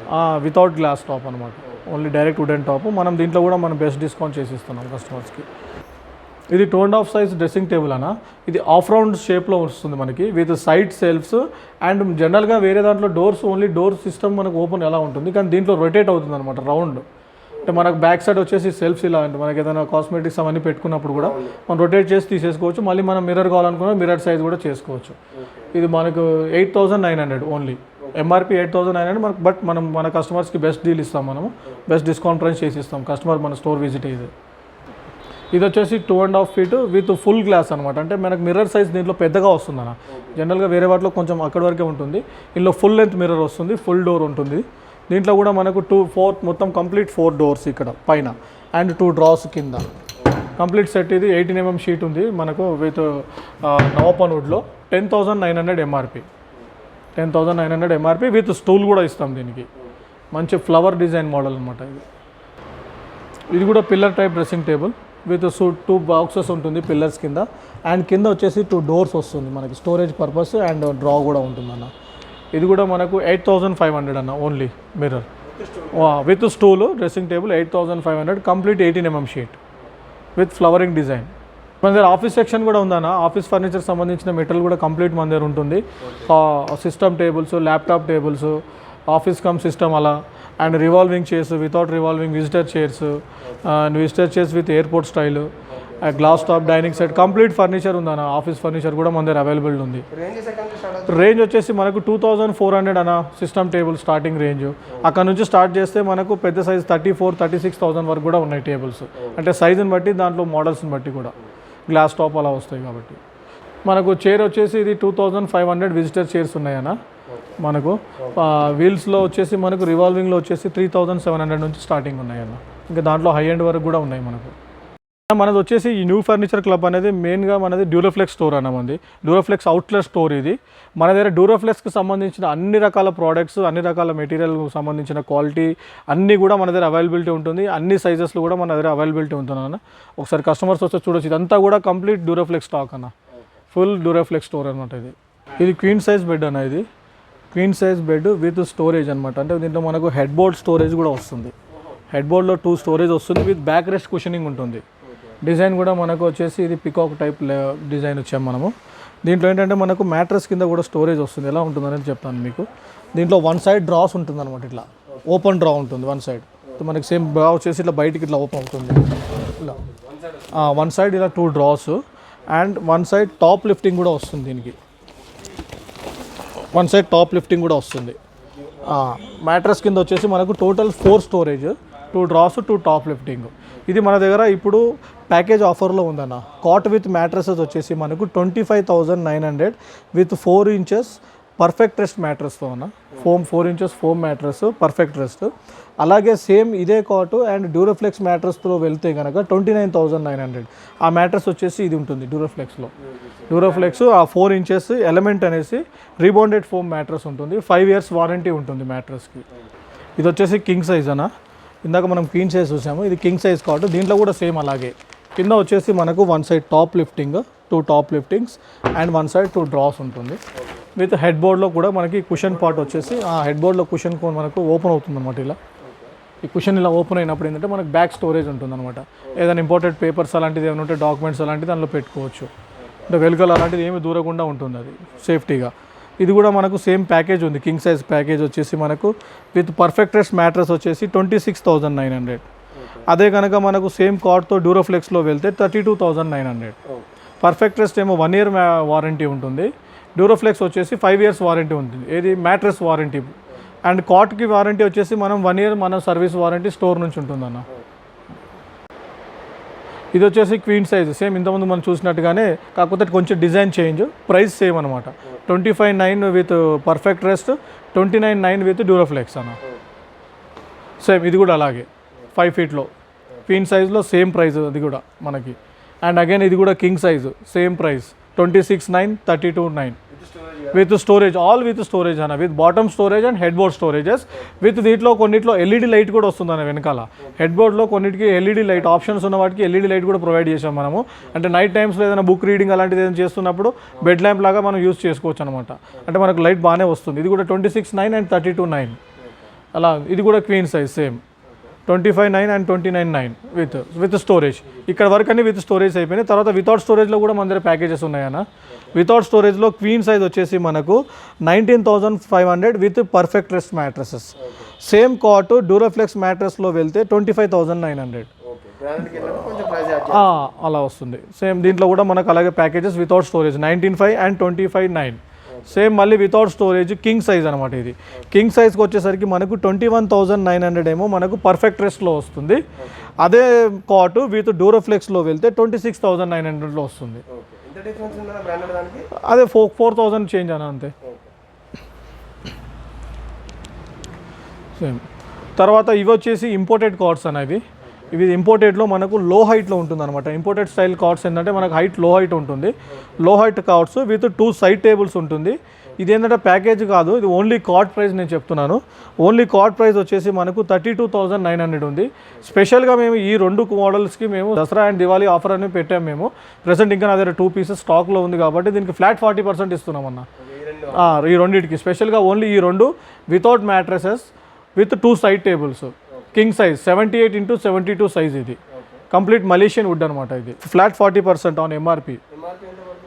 వితౌట్ గ్లాస్ టాప్ అనమాట, ఓన్లీ డైరెక్ట్ వుడెన్ టాప్. మనం దీంట్లో కూడా మనం బెస్ట్ డిస్కౌంట్ చేసి ఇస్తున్నాం కస్టమర్స్కి. ఇది 2.5 సైజ్ డ్రెస్సింగ్ టేబుల్ అన్న. ఇది ఆఫ్ రౌండ్ షేప్లో వస్తుంది మనకి, విత్ సైడ్ సెల్ఫ్స్. అండ్ జనరల్గా వేరే దాంట్లో ఓన్లీ డోర్ సిస్టమ్ మనకు ఓపెన్ ఎలా ఉంటుంది, కానీ దీంట్లో రొటేట్ అవుతుంది అనమాట, రౌండ్. అంటే మనకు బ్యాక్ సైడ్ వచ్చేసి సెల్ఫ్స్ ఇలా అంటే మనకి ఏదైనా కాస్మెటిక్స్ అవన్నీ పెట్టుకున్నప్పుడు కూడా మనం రొటేట్ చేసి తీసేసుకోవచ్చు. మళ్ళీ మనం మిర్రర్ కావాలనుకున్నా మిర్రర్ సైజ్ కూడా చేసుకోవచ్చు. ఇది మనకు 8,900 ఓన్లీ. ఎంఆర్పీ 8,900 మనకు. బట్ మనం మన కస్టమర్స్కి బెస్ట్ డీల్ ఇస్తాం, మనము బెస్ట్ డిస్కౌంట్ ప్రైస్ చేసి ఇస్తాం కస్టమర్ మన స్టోర్ విజిట్ అయ్యేది. ఇది వచ్చేసి 2.5 feet విత్ ఫుల్ గ్లాస్ అనమాట. అంటే మనకు మిర్రర్ సైజ్ దీంట్లో పెద్దగా వస్తుంది అన్న. జనరల్గా వేరే వాటిలో కొంచెం అక్కడి వరకే ఉంటుంది, ఇందులో ఫుల్ లెంత్ మిర్రర్ వస్తుంది, ఫుల్ డోర్ ఉంటుంది. దీంట్లో కూడా మనకు 4 మొత్తం కంప్లీట్ 4 డోర్స్ ఇక్కడ పైన అండ్ 2 డ్రాస్ కింద. Complete set. ఇది 18 mm షీట్ ఉంది మనకు విత్ నవోపన్ వుడ్లో. 10,900 ఎంఆర్పీ. 10,900 ఎంఆర్పీ విత్ స్టూల్ కూడా ఇస్తాం దీనికి. మంచి ఫ్లవర్ డిజైన్ మోడల్ అనమాట ఇది. ఇది కూడా pillar type dressing table with 2 boxes ఉంటుంది పిల్లర్స్ కింద. అండ్ కింద వచ్చేసి 2 డోర్స్ వస్తుంది మనకి, స్టోరేజ్ పర్పస్ అండ్ డ్రా కూడా ఉంటుందన్న. ఇది కూడా మనకు 8,500 అన్న only. Mirror with stool dressing table 8,500. Complete 18 mm sheet with flowering design. మన దగ్గర ఆఫీస్ సెక్షన్ కూడా ఉందన్న. ఆఫీస్ ఫర్నిచర్ సంబంధించిన మెటీరియల్ కూడా కంప్లీట్ మన దగ్గర ఉంటుంది. System tables, laptop tables, office cum system అలా. And revolving chairs, without revolving visitor chairs, and visitor chairs with airport style, glass top dining set. Complete furniture ఉందన్న. Office furniture కూడా మన దగ్గర అవైలబుల్ ఉంది. రేంజ్ వచ్చేసి మనకు 2,400 అన్న సిస్టమ్ టేబుల్ స్టార్టింగ్ రేంజ్. అక్కడ నుంచి స్టార్ట్ చేస్తే మనకు పెద్ద సైజ్ 34,000-36,000 వరకు కూడా ఉన్నాయి టేబుల్స్. అంటే సైజుని బట్టి, దాంట్లో మోడల్స్ని బట్టి కూడా గ్లాస్ టాప్ అలా వస్తాయి కాబట్టి. మనకు చైర్ వచ్చేసి ఇది 2,500 విజిటర్ చైర్స్ ఉన్నాయన్న. మనకు వీల్స్లో వచ్చేసి మనకు రివాల్వింగ్లో వచ్చేసి 3,700 నుంచి స్టార్టింగ్ ఉన్నాయన్న. ఇంకా దాంట్లో హై ఎండ్ వరకు కూడా ఉన్నాయి మనకు. మనది వచ్చేసి ఈ న్యూ ఫర్నిచర్ క్లబ్ అనేది మెయిన్గా మనది డ్యూరోఫ్లెక్స్ స్టోర్ అన్నమంది. డ్యూరోఫ్లెక్స్ అవుట్లెట్ స్టోర్ ఇది. మన దగ్గర డ్యూరోఫ్లెక్స్కి సంబంధించిన అన్ని రకాల ప్రోడక్ట్స్, అన్ని రకాల మెటీరియల్కి సంబంధించిన క్వాలిటీ అన్నీ కూడా మన దగ్గర అవైలబిలిటీ ఉంటుంది. అన్ని సైజెస్లో కూడా మన దగ్గర అవైలబిలిటీ ఉంటుందన్న. ఒకసారి కస్టమర్స్ వస్తే చూడొచ్చు. ఇదంతా కూడా కంప్లీట్ డ్యూరోఫ్లెక్స్ స్టాక్ అన్న. ఫుల్ డ్యూరోఫ్లెక్స్ స్టోర్ అనమాట ఇది. ఇది క్వీన్ సైజ్ బెడ్ అన్న. ఇది queen size bed with storage అనమాట. అంటే దీంట్లో మనకు హెడ్ బోర్డ్ స్టోరేజ్ కూడా వస్తుంది. హెడ్ బోర్డ్లో 2 స్టోరేజ్ వస్తుంది విత్ బ్యాక్ రెస్ట్ కుషనింగ్ ఉంటుంది. డిజైన్ కూడా మనకు వచ్చేసి ఇది పికాక్ టైప్ డిజైన్ వచ్చాం మనము. దీంట్లో ఏంటంటే మనకు మ్యాట్రెస్ కింద కూడా స్టోరేజ్ వస్తుంది. ఎలా ఉంటుందనేది చెప్తాను మీకు. దీంట్లో 1 సైడ్ డ్రాస్ ఉంటుంది అనమాట. ఇట్లా ఓపెన్ డ్రా ఉంటుంది 1 సైడ్. మనకి సేమ్ డ్రా వచ్చేసి ఇట్లా బయటికి ఇట్లా ఓపెన్ అవుతుంది. ఇలా 1 సైడ్ ఇలా 2 drawers and 1 side top lifting కూడా వస్తుంది. దీనికి 1 సైడ్ టాప్ లిఫ్టింగ్ కూడా వస్తుంది. మ్యాట్రెస్ కింద వచ్చేసి మనకు total 4 storage, 2 drawers, 2 top lifting. ఇది మన దగ్గర ఇప్పుడు ప్యాకేజ్ ఆఫర్లో ఉందన్న. కాట్ విత్ మ్యాట్రసెస్ వచ్చేసి మనకు 25,900 విత్ 4 ఇంచెస్ పర్ఫెక్ట్ రెస్ట్ మ్యాట్రస్తో అన్న. 4 inches foam mattress perfect rest. అలాగే సేమ్ ఇదే కాటు అండ్ డ్యూరోఫ్లెక్స్ మ్యాట్రస్తో వెళ్తే కనుక 29,900. ఆ మ్యాట్రస్ వచ్చేసి ఇది ఉంటుంది డ్యూరోఫ్లెక్స్లో. డ్యూరోఫ్లెక్స్ ఆ 4 ఇంచెస్ ఎలిమెంట్ అనేసి రీబౌండెడ్ ఫోమ్ మ్యాట్రస్ ఉంటుంది. 5 ఇయర్స్ వారంటీ ఉంటుంది మ్యాట్రస్కి. ఇది వచ్చేసి కింగ్ సైజ్ అన్న. ఇందాక మనం క్వీన్ సైజ్ చూసాము. ఇది కింగ్ సైజ్ కాటు. దీంట్లో కూడా సేమ్ అలాగే. కింద వచ్చేసి మనకు 1 side top lifting, 2 top liftings and 1 side 2 drawers ఉంటుంది. విత్ హెడ్ బోర్డ్లో కూడా మనకి కుషన్ పార్ట్ వచ్చేసి ఆ హెడ్ బోర్డ్లో కుషన్ మనకు ఓపెన్ అవుతుంది అనమాట. ఇలా ఈ కుషన్ ఇలా ఓపెన్ అయినప్పుడు ఏంటంటే మనకు బ్యాక్ స్టోరేజ్ ఉంటుంది అనమాట. ఏదైనా ఇంపార్టెంట్ పేపర్స్ అలాంటిది ఏమైనా ఉంటే డాక్యుమెంట్స్ అలాంటిది దానిలో పెట్టుకోవచ్చు. అంటే వెలుకలు అలాంటిది ఏమి దూరకుండా ఉంటుంది అది సేఫ్టీగా. ఇది కూడా మనకు సేమ్ ప్యాకేజ్ ఉంది. కింగ్ సైజ్ ప్యాకేజ్ వచ్చేసి మనకు విత్ పర్ఫెక్ట్ రెస్ట్ మ్యాట్రస్ వచ్చేసి 26,900. అదే కనుక మనకు సేమ్ కార్డ్తో డ్యూరోఫ్లెక్స్లో వెళ్తే 32,900. పర్ఫెక్ట్ రెస్ట్ ఏమో 1 ఇయర్ వారంటీ ఉంటుంది. డ్యూరోఫ్లెక్స్ వచ్చేసి 5 ఇయర్స్ వారంటీ ఉంటుంది. ఏది మ్యాట్రస్ వారంటీ. అండ్ కాట్కి వారంటీ వచ్చేసి మనం 1 ఇయర్ మన సర్వీస్ వారంటీ స్టోర్ నుంచి ఉంటుందన్న. ఇది వచ్చేసి క్వీన్ సైజ్ సేమ్ ఇంతకుముందు మనం చూసినట్టుగానే, కాకపోతే కొంచెం డిజైన్ చేంజ్. ప్రైస్ సేమ్ అనమాట. 25,900 with perfect rest, 29,900 with Duroflex అన్న. సేమ్ ఇది కూడా అలాగే 5 ఫీట్లో క్వీన్ సైజ్లో సేమ్ ప్రైస్ అది కూడా మనకి. అండ్ అగైన్ ఇది కూడా king size same price 26,900, 32,900 with storage. All with storage అన్న. With bottom storage and head board storages. విత్ దీంట్లో కొన్నిట్లో ఎల్ఈడి లైట్ కూడా వస్తుంది అన్న వెనకాల. హెడ్ బోర్డ్లో కొన్నిటికి ఎల్ఈడి లైట్ ఆప్షన్స్ ఉన్న వాటికి ఎల్ఈడి లైట్ కూడా ప్రొవైడ్ చేసాం మనము. అంటే నైట్ టైమ్స్లో ఏదైనా బుక్ రీడింగ్ అలాంటిది ఏదైనా చేస్తున్నప్పుడు బెడ్ ల్యాంప్ లాగా మనం యూస్ చేసుకోవచ్చు అనమాట. అంటే మనకు లైట్ బాగానే వస్తుంది. ఇది కూడా 26,900 అండ్ 32,900 అలా. ఇది కూడా queen size same 25,900 and 29,900 with storage. ఇక్కడ వరకు అన్ని విత్ స్టోరేజ్ అయిపోయినాయి. తర్వాత వితౌట్ స్టోరేజ్లో కూడా మన దగ్గర ప్యాకేజెస్ ఉన్నాయన్న. వితౌట్ స్టోరేజ్లో క్వీన్ సైజ్ వచ్చేసి మనకు 19,500 with perfect rest mattresses. Same cot Duroflex మ్యాట్రస్లో వెళ్తే 25,900 అలా వస్తుంది. సేమ్ దీంట్లో కూడా మనకు అలాగే packages without storage 19,500 and 25,900. Same మళ్ళీ వితౌట్ స్టోరేజ్ కింగ్ సైజ్ అనమాట. ఇది కింగ్ సైజ్కి వచ్చేసరికి మనకు 21,900 ఏమో మనకు పర్ఫెక్ట్ రెస్ట్లో వస్తుంది. అదే కాట్ విత్ డ్యూరోఫ్లెక్స్లో వెళ్తే 26,900లో వస్తుంది. అదే 4,000 చేంజ్ అన్న అంతే. సేమ్ తర్వాత ఇవి వచ్చేసి ఇంపోర్టెడ్ కార్డ్స్ అనేవి. ఇవి ఇంపోర్టెడ్లో మనకు లో హైట్లో ఉంటుంది అనమాట. ఇంపోర్టెడ్ స్టైల్ కార్డ్స్ ఏంటంటే మనకు హైట్ లో హైట్ ఉంటుంది. లో height cards with 2 side tables ఉంటుంది. ఇది ఏంటంటే ప్యాకేజ్ కాదు, ఇది ఓన్లీ కార్డ్ ప్రైస్ నేను చెప్తున్నాను. ఓన్లీ కార్డ్ ప్రైస్ వచ్చేసి మనకు 32,900 ఉంది. స్పెషల్గా మేము ఈ 2 మోడల్స్కి మేము దసరా అండ్ దివాళీ ఆఫర్ అని పెట్టాము మేము. ప్రెసెంట్ ఇంకా నా దగ్గర 2 పీసెస్ స్టాక్లో ఉంది కాబట్టి దీనికి ఫ్లాట్ 40% ఇస్తున్నాం అన్న. ఈ రెండింటికి స్పెషల్గా ఓన్లీ ఈ 2 without mattresses with 2 side tables. King size 78x72 size. ఇది కంప్లీట్ మలేషియన్ వుడ్ అనమాట. ఇది ఫ్లాట్ 40% ఆన్ ఎంఆర్పి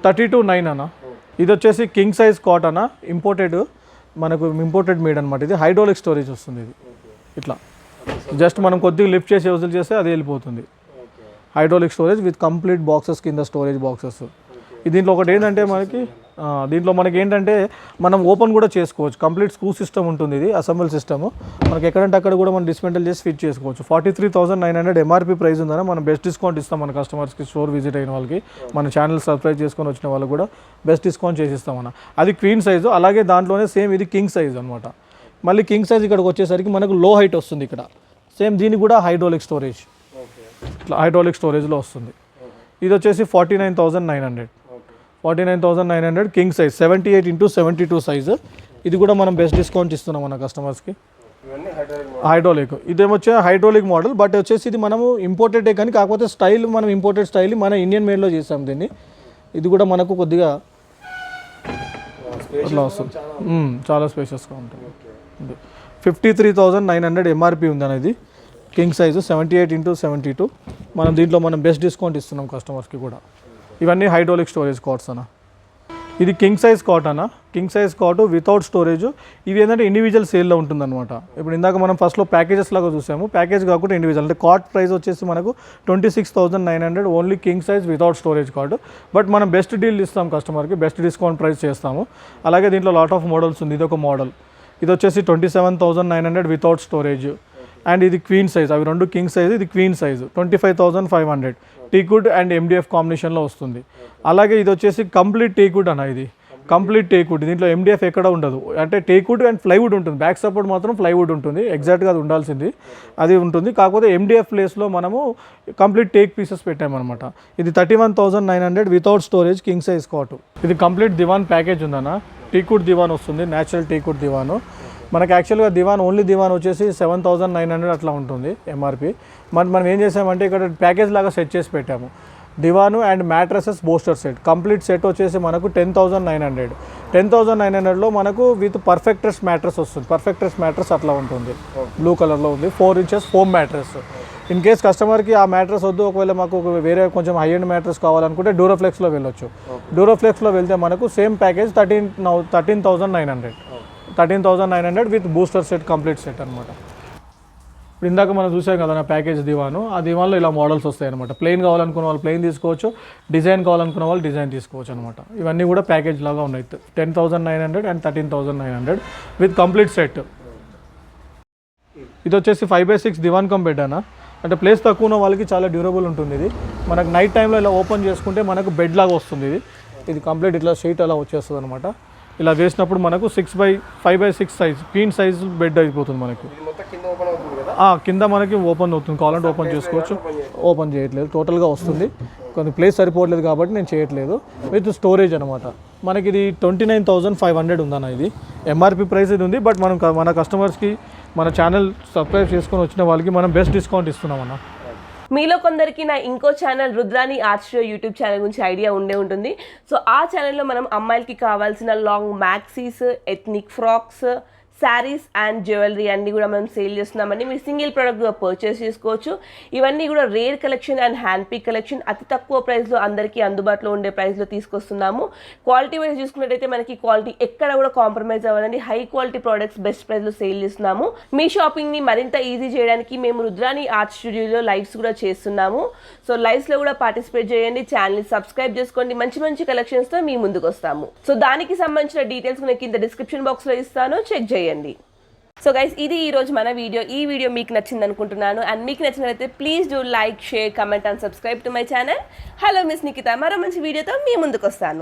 32,900 అన్న. ఇది వచ్చేసి కింగ్ సైజ్ కాట్ అన్న. ఇంపోర్టెడ్ మనకు ఇంపోర్టెడ్ మేడ్ అనమాట. ఇది హైడ్రాలిక్ స్టోరేజ్ వస్తుంది. ఇది ఇట్లా జస్ట్ మనం కొద్దిగా లిఫ్ట్ చేసి వదిలి చేస్తే అది వెళ్ళిపోతుంది. Hydraulic storage with complete boxes కింద స్టోరేజ్ బాక్సెస్. దీంట్లో ఒకటి ఏంటంటే మనకి ఏంటంటే మనం ఓపెన్ కూడా చేసుకోవచ్చు. కంప్లీట్ స్క్రూ సిస్టమ్ ఉంటుంది. ఇది అసెంబుల్ సిస్టమ్. మనకి ఎక్కడంటే అక్కడ కూడా మనం డిస్మెంటల్ చేసి ఫిట్ చేసుకోవచ్చు. 43,900 ఎంఆర్పీ ప్రైస్ ఉందని మనం బెస్ట్ డిస్కౌంట్ ఇస్తాం మన కస్టమర్స్కి. స్టోర్ విజిట్ అయిన వాళ్ళకి, మన ఛానల్ సబ్స్క్రైబ్ చేసుకొని వచ్చిన వాళ్ళకి కూడా బెస్ట్ డిస్కౌంట్ చేసి ఇస్తామన్న. అది క్వీన్ సైజు. అలాగే దాంట్లోనే సేమ్ ఇది కింగ్ సైజ్ అనమాట. మళ్ళీ కింగ్ సైజ్ ఇక్కడికి వచ్చేసరికి మనకు లో హైట్ వస్తుంది. ఇక్కడ సేమ్ దీనికి కూడా హైడ్రాలిక్ స్టోరేజ్. ఇట్లా హైడ్రాలిక్ స్టోరేజ్లో వస్తుంది. ఇది వచ్చేసి 49,900. 49,900 కింగ్ సైజ్ 78x72 సైజు. ఇది కూడా మనం బెస్ట్ డిస్కౌంట్ ఇస్తున్నాం మన కస్టమర్స్కి. ఇవన్నీ హైడ్రాలిక్ హైడ్రాలిక్ ఇదేమొచ్చే హైడ్రాలిక్ మోడల్, బట్ వచ్చేసి ఇది మనము ఇంపోర్టెడే కానీ కాకపోతే స్టైల్ మనం ఇంపోర్టెడ్ స్టైల్ మన ఇండియన్ మేడ్లో చేసాం దీన్ని. ఇది కూడా మనకు కొద్దిగా అట్లా వస్తుంది, చాలా స్పేషియస్గా ఉంటుంది. 53,900 ఎంఆర్పి ఉంది అనేది కింగ్ సైజు 78x72. మనం దీంట్లో మనం బెస్ట్ డిస్కౌంట్ ఇస్తున్నాం కస్టమర్స్కి కూడా. ఇవన్నీ హైడ్రాలిక్ స్టోరేజ్ కాట్స్ అన్న. ఇది కింగ్ సైజ్ కాట్ అన్న, king size cot without storage. ఇవి ఏంటంటే ఇండివిజువల్ సేల్లో ఉంటుందన్నమాట. ఇప్పుడు ఇందాక మనం ఫస్ట్లో ప్యాకేజెస్ లాగా చూసాము, ప్యాకేజ్ కాకుండా ఇండివిజువల్. అంటే కాట్ ప్రైస్ వచ్చేసి మనకు 26,900 only king size without storage cot. But మనం బెస్ట్ డీల్ ఇస్తాం కస్టమర్కి, బెస్ట్ డిస్కౌంట్ ప్రైస్ చేస్తాము. అలాగే దీంట్లో లాట్ ఆఫ్ మోడల్స్ ఉంది. ఇది ఒక మోడల్, ఇది వచ్చేసి 27,900 వితౌట్ స్టోరేజ్. అండ్ ఇది క్వీన్ సైజ్, అవి రెండు కింగ్ సైజ్, ఇది క్వీన్ సైజు 25,500. టీకుడ్ అండ్ ఎండిఎఫ్ కాంబినేషన్లో వస్తుంది. అలాగే ఇది వచ్చేసి కంప్లీట్ టీకుడ్ అన్న, ఇది కంప్లీట్ టేక్వుడ్. దీంట్లో ఎండిఎఫ్ ఎక్కడ ఉండదు, అంటే టేక్వుడ్ అండ్ ప్లైవుడ్ ఉంటుంది. బ్యాక్ సపోర్ట్ మాత్రం ప్లైవుడ్ ఉంటుంది, ఎగ్జాక్ట్గా అది ఉండాల్సింది అది ఉంటుంది. కాకపోతే ఎండిఎఫ్ ప్లేస్లో మనము కంప్లీట్ టేక్ పీసెస్ పెట్టామన్నమాట. ఇది 31,900 without storage king size cot. ఇది కంప్లీట్ దివాన్ ప్యాకేజ్ ఉందన్న. టీకుడ్ దివాన్ వస్తుంది, న్యాచురల్ టీకుడ్ దివాను. మనకి యాక్చువల్గా దివాన్ ఓన్లీ దివాన్ వచ్చేసి 7,900 అట్లా ఉంటుంది ఎంఆర్పి. మనం ఏం చేసామంటే ఇక్కడ ప్యాకేజ్ లాగా సెట్ చేసి పెట్టాము. Divan and mattresses bolster set, complete set వచ్చేసి మనకు 10,900. 10,900లో మనకు విత్ పర్ఫెక్ట్రెస్ మ్యాట్రస్ వస్తుంది. పర్ఫెక్ట్రెస్ మ్యాట్రస్ అట్లా ఉంటుంది, బ్లూ కలర్లో ఉంది. 4 inches foam mattress. In case కస్టమర్కి ఆ మ్యాట్రస్ వద్దు, ఒకవేళ మాకు వేరే కొంచెం హై ఎండ్ మ్యాట్రస్ కావాలనుకుంటే డూరోఫ్లెక్స్లో వెళ్ళొచ్చు. డూరోఫ్లెక్స్లో వెళ్తే మనకు same package 13,900. 13,900 with booster set, complete set అనమాట. ఇప్పుడు ఇందాక మనం చూసాం కదా నా ప్యాకేజ్ దివాను, ఆ దివాన్లో ఇలా మోడల్స్ వస్తాయి అనమాట. ప్లెయిన్ కావాలనుకున్న వాళ్ళు ప్లెయిన్ తీసుకోవచ్చు, డిజైన్ కావాలనుకున్న వాళ్ళు డిజైన్ తీసుకోవచ్చు అనమాట. ఇవన్నీ కూడా ప్యాకేజ్ లాగా ఉన్నాయి. 10,900 అండ్ 13,900 విత్ కంప్లీట్ సెట్. ఇది వచ్చేసి 5x6 దివాన్ కమ్ బెడ్ అన్న. అంటే ప్లేస్ తక్కువ ఉన్న వాళ్ళకి చాలా డ్యూరబుల్ ఉంటుంది. ఇది మనకు నైట్ టైంలో ఇలా ఓపెన్ చేసుకుంటే మనకు బెడ్ లాగా వస్తుంది. ఇది కంప్లీట్ ఇట్లా షీట్ అలా వచ్చేస్తుంది అనమాట. ఇలా వేసినప్పుడు మనకు 5x6 size queen size bed అయిపోతుంది మనకి. కింద మనకి ఓపెన్ అవుతుంది, కావాలంటే ఓపెన్ చేసుకోవచ్చు. ఓపెన్ చేయట్లేదు, టోటల్గా వస్తుంది. కొంచెం ప్లేస్ సరిపోవట్లేదు కాబట్టి నేను చేయట్లేదు. విత్ స్టోరేజ్ అనమాట. మనకి ఇది 29,500 ఉందన్న. ఇది ఎంఆర్పి ప్రైస్ ఇది ఉంది. బట్ మనం మన కస్టమర్స్కి మన ఛానల్ సబ్స్క్రైబ్ చేసుకొని వచ్చిన వాళ్ళకి మనం బెస్ట్ డిస్కౌంట్ ఇస్తున్నామన్న. మీలో కొందరికి నా ఇంకో channel Rudrani art studio YouTube channel గురించి ఐడియా ఉంటుంది. సో ఆ ఛానల్లో మనం అమ్మాయిలకి కావాల్సిన long maxis, ethnic frocks, saris and jewellery అన్నీ కూడా మనం సేల్ చేస్తున్నామండి. మీరు సింగిల్ ప్రోడక్ట్గా పర్చేస్ చేసుకోవచ్చు. ఇవన్నీ కూడా rare collection and hand pick collection. అతి తక్కువ ప్రైస్లో అందరికీ అందుబాటులో ఉండే ప్రైస్లో తీసుకొస్తున్నాము. క్వాలిటీ వైజ్ చూసుకున్నట్టయితే మనకి క్వాలిటీ ఎక్కడ కూడా కాంప్రమైజ్ అవ్వదండి. హై క్వాలిటీ ప్రోడక్ట్స్ బెస్ట్ ప్రైస్లో సేల్ చేస్తున్నాము. మీ షాపింగ్ని మరింత ఈజీ చేయడానికి మేము రుద్రాని ఆర్ట్ స్టూడియోలో లైవ్స్ కూడా చేస్తున్నాము. సో లైవ్స్లో కూడా పార్టిసిపేట్ చేయండి, ఛానల్ని సబ్స్క్రైబ్ చేసుకోండి. మంచి మంచి కలెక్షన్స్తో మీ ముందుకు వస్తాము. సో దానికి సంబంధించిన డీటెయిల్స్ నేను కింద డిస్క్రిప్షన్ బాక్స్లో ఇస్తాను, చెక్ చేయండి. సో గైస్, ఇది ఈరోజు మన వీడియో. ఈ వీడియో మీకు నచ్చింది అనుకుంటున్నాను. అండ్ మీకు నచ్చినట్లయితే please do like, share, comment and subscribe to my channel. Hello miss Nikita, మరో మంచి వీడియోతో మీ ముందుకు వస్తాను.